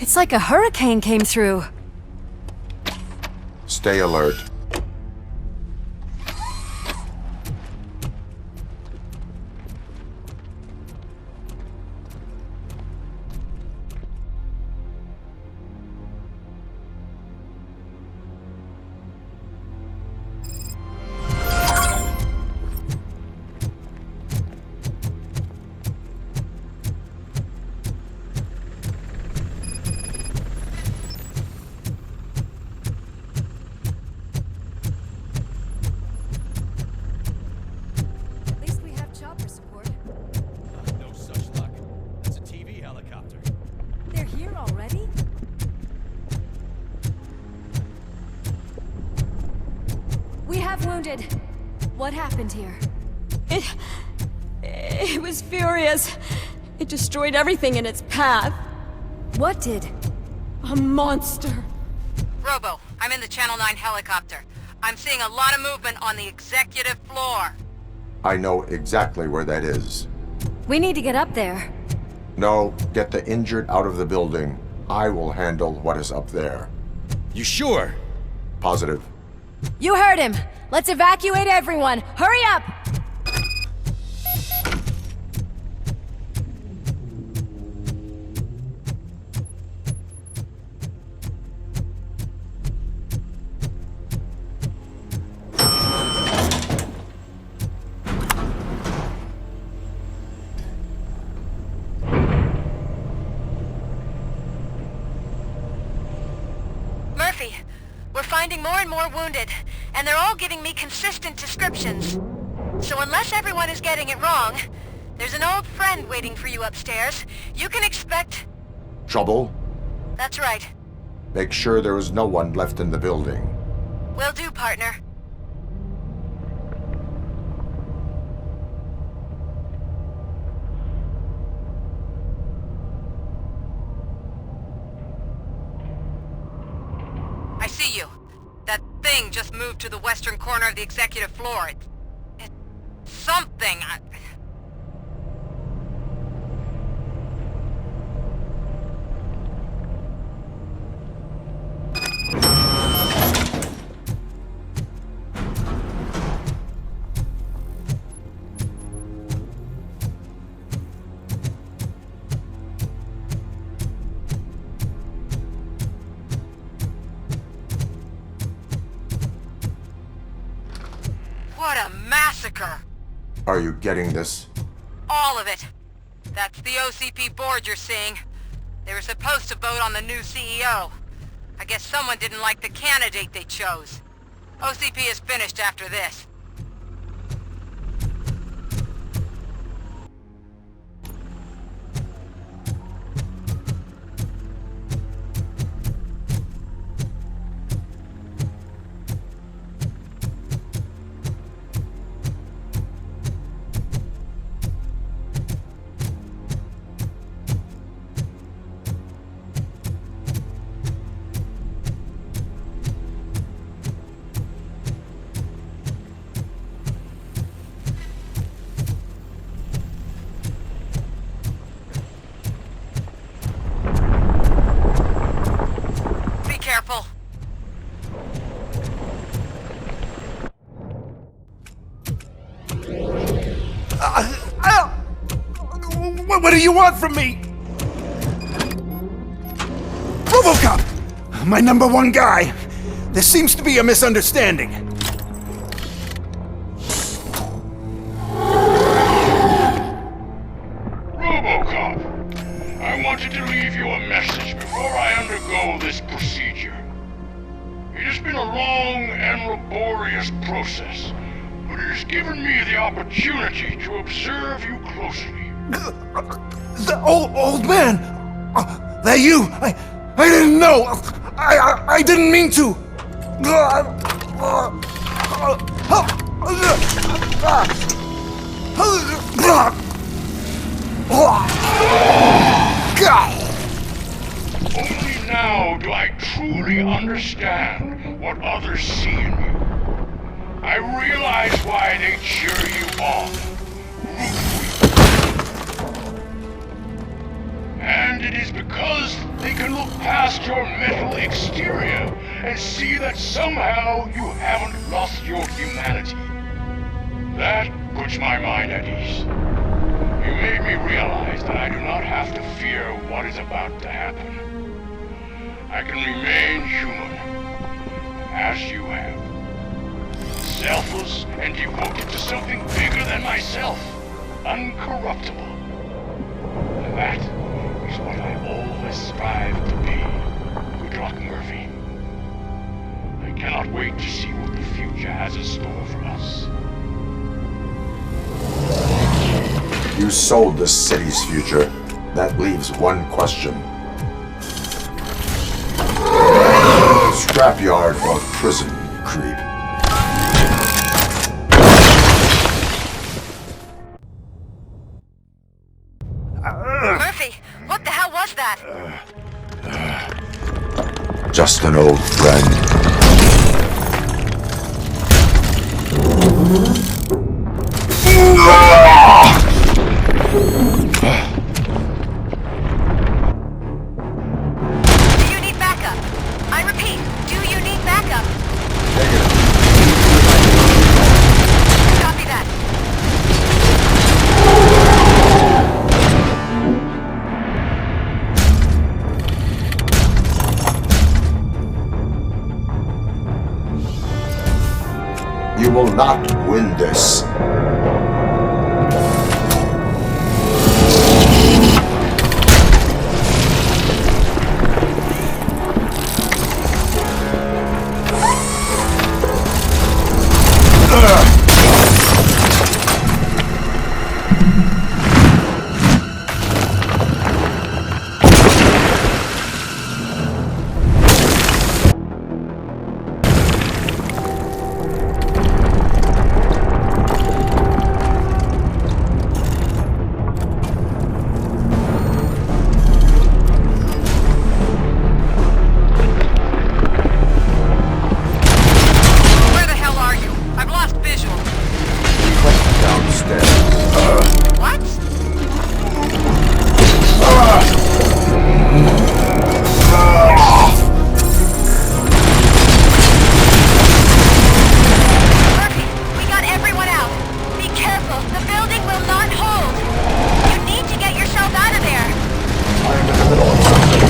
It's like a hurricane came through. Stay alert. At least we have chopper support. No such luck. That's a TV helicopter. They're here already? We have wounded. What happened here? It was furious. It destroyed everything in its path. What did? A monster. Robo, I'm in the Channel 9 helicopter. I'm seeing a lot of movement on the executive floor. I know exactly where that is. We need to get up there. No, get the injured out of the building. I will handle what is up there. You sure? Positive. You heard him. Let's evacuate everyone. Hurry up! Murphy, we're finding more and more wounded, and they're all giving me consistent descriptions. So unless everyone is getting it wrong, there's an old friend waiting for you upstairs. You can expect... Trouble? That's right. Make sure there is no one left in the building. Will do, partner. I see you. That thing just moved to the western corner of the executive floor. It's something. What a massacre! Are you getting this? All of it. That's the OCP board you're seeing. They were supposed to vote on the new CEO. I guess someone didn't like the candidate they chose. OCP is finished after this. Be careful. What do you want from me? Robocop! My #1 guy. There seems to be a misunderstanding. Robocop, I wanted to leave you a message before I undergo this procedure. It has been a long and laborious process, but it has given me the opportunity to observe you closely. The old man! That you! I didn't know! I didn't mean to! Only now do I truly understand what others see in you. I realize why they cheer you on, root for you. And it is because they can look your metal exterior and see that somehow you haven't lost your humanity. That puts my mind at ease. You made me realize that I do not have to fear what is about to happen. I can remain human, as you have. Selfless and devoted to something bigger than myself. Uncorruptible. And that is what I always strive to be. Good luck, Murphy. I cannot wait to see what the future has in store for us. You sold the city's future. That leaves one question. Scrapyard or prison, creep? Murphy, what the hell was that? Just an old friend. Do you need backup? I repeat, do you need backup? Copy that. You will not win this. Where the hell are you? I've lost visual. Downstairs. What? Murphy, we got everyone out. Be careful. The building will not hold. You need to get yourself out of there. I'm in the middle of something.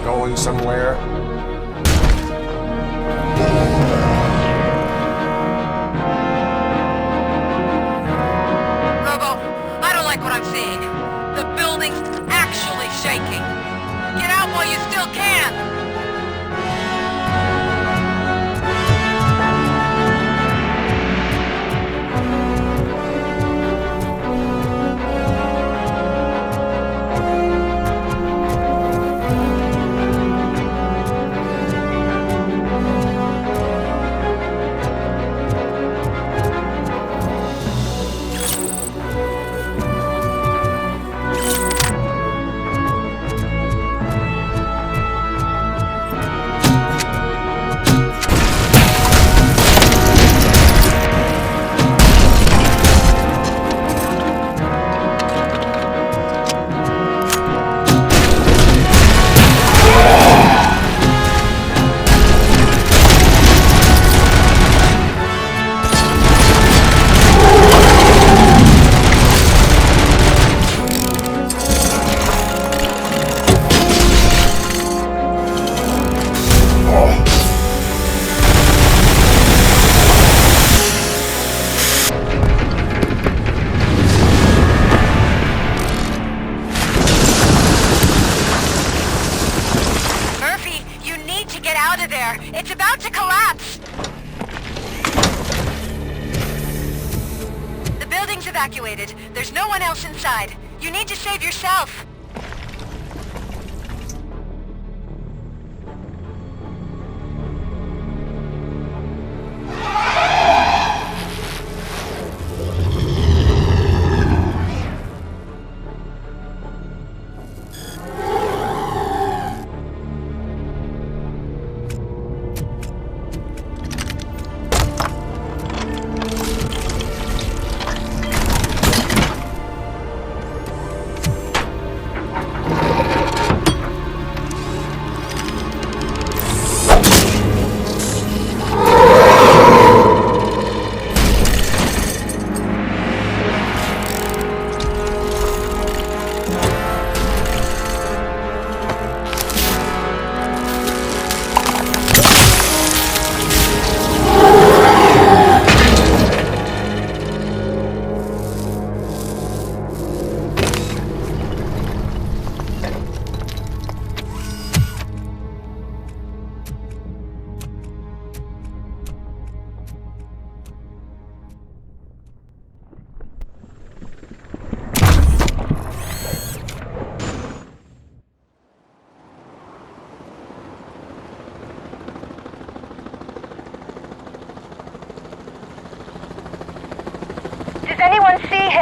Going somewhere? Robo, I don't like what I'm seeing. The building's actually shaking. Get out while you still can. Murphy, you need to get out of there. It's about to collapse. The building's evacuated. There's no one else inside. You need to save yourself.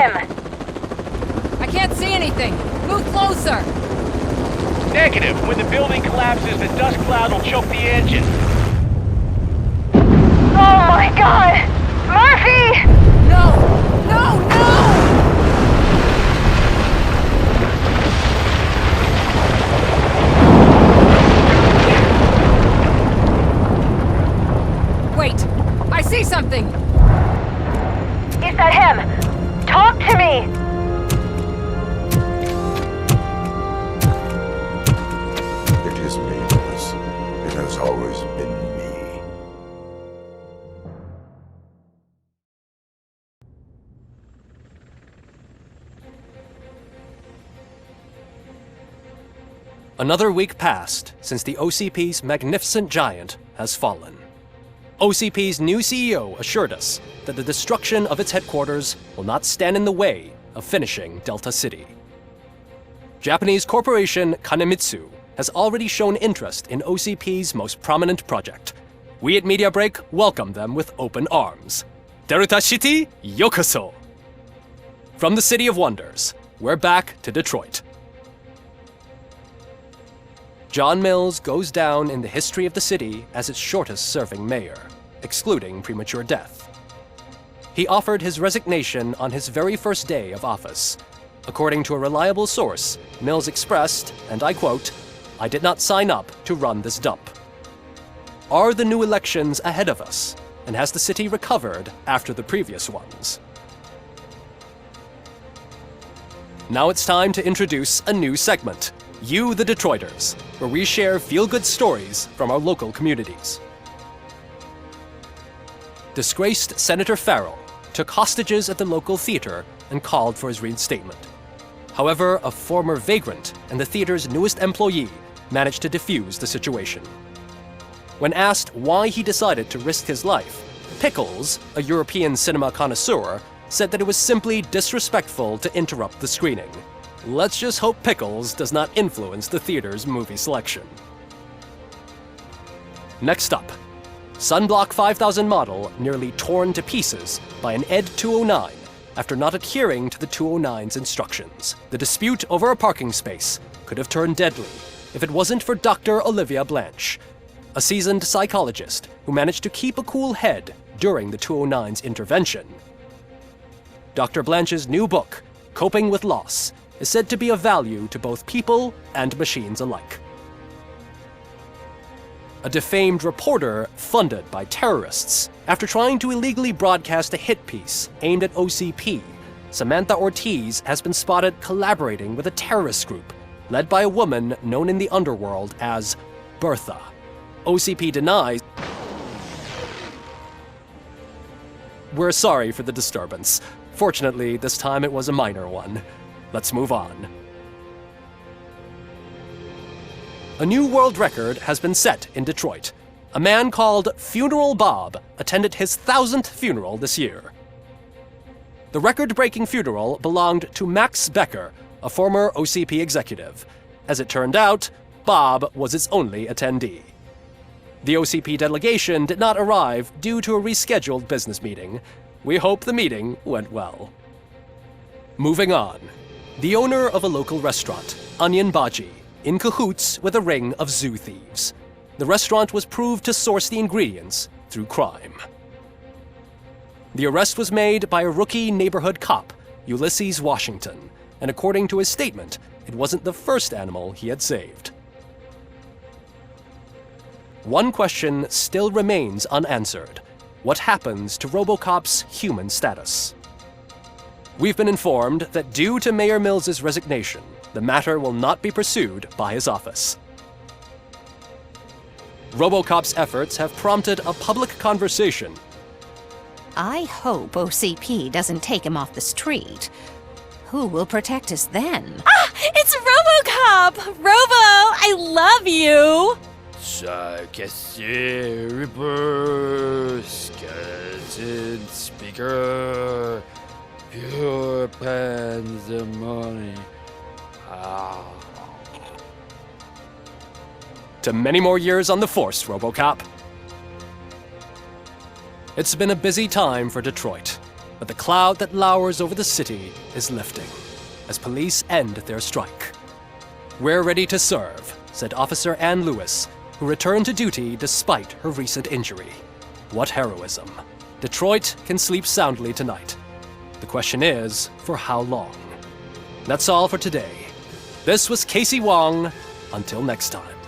him? I can't see anything. Move closer. Negative. When the building collapses, the dust cloud will choke the engine. Oh my god! Murphy! No! No! No! Wait! I see something! Is that him? Talk to me! It is me, Liz. It has always been me. Another week passed since the OCP's magnificent giant has fallen. OCP's new CEO assured us that the destruction of its headquarters will not stand in the way of finishing Delta City. Japanese corporation Kanemitsu has already shown interest in OCP's most prominent project. We at Media Break welcome them with open arms. Delta City, yokoso! From the City of Wonders, we're back to Detroit. John Mills goes down in the history of the city as its shortest-serving mayor, excluding premature death. He offered his resignation on his very first day of office. According to a reliable source, Mills expressed, and I quote, "I did not sign up to run this dump." Are the new elections ahead of us? And has the city recovered after the previous ones? Now it's time to introduce a new segment, You the Detroiters, where we share feel-good stories from our local communities. Disgraced Senator Farrell took hostages at the local theater and called for his reinstatement. However, a former vagrant and the theater's newest employee managed to defuse the situation. When asked why he decided to risk his life, Pickles, a European cinema connoisseur, said that it was simply disrespectful to interrupt the screening. Let's just hope Pickles does not influence the theater's movie selection. Next up, Sunblock 5000 model nearly torn to pieces by an ED 209 after not adhering to the 209's instructions. The dispute over a parking space could have turned deadly if it wasn't for Dr. Olivia Blanche, a seasoned psychologist who managed to keep a cool head during the 209's intervention. Dr. Blanche's new book, Coping with Loss, is said to be of value to both people and machines alike. A defamed reporter funded by terrorists after trying to illegally broadcast a hit piece aimed at OCP, Samantha Ortiz has been spotted collaborating with a terrorist group led by a woman known in the underworld as Bertha. OCP denies. We're sorry for the disturbance. Fortunately, this time it was a minor one. Let's move on. A new world record has been set in Detroit. A man called Funeral Bob attended his 1000th funeral this year. The record-breaking funeral belonged to Max Becker, a former OCP executive. As it turned out, Bob was its only attendee. The OCP delegation did not arrive due to a rescheduled business meeting. We hope the meeting went well. Moving on. The owner of a local restaurant, Onion Baji, in cahoots with a ring of zoo thieves. The restaurant was proved to source the ingredients through crime. The arrest was made by a rookie neighborhood cop, Ulysses Washington, and according to his statement, it wasn't the first animal he had saved. One question still remains unanswered. What happens to Robocop's human status? We've been informed that due to Mayor Mills's resignation, the matter will not be pursued by his office. Robocop's efforts have prompted a public conversation. I hope OCP doesn't take him off the street. Who will protect us then? Ah! It's Robocop! Robo, I love you! Reaper, skeleton speaker, pure pandemonium. To many more years on the force, Robocop. It's been a busy time for Detroit. But the cloud that lowers over the city is lifting as police end their strike. "We're ready to serve," said Officer Ann Lewis, who returned to duty despite her recent injury. What heroism. Detroit can sleep soundly tonight. The question is, for how long? That's all for today. This was Casey Wong. Until next time.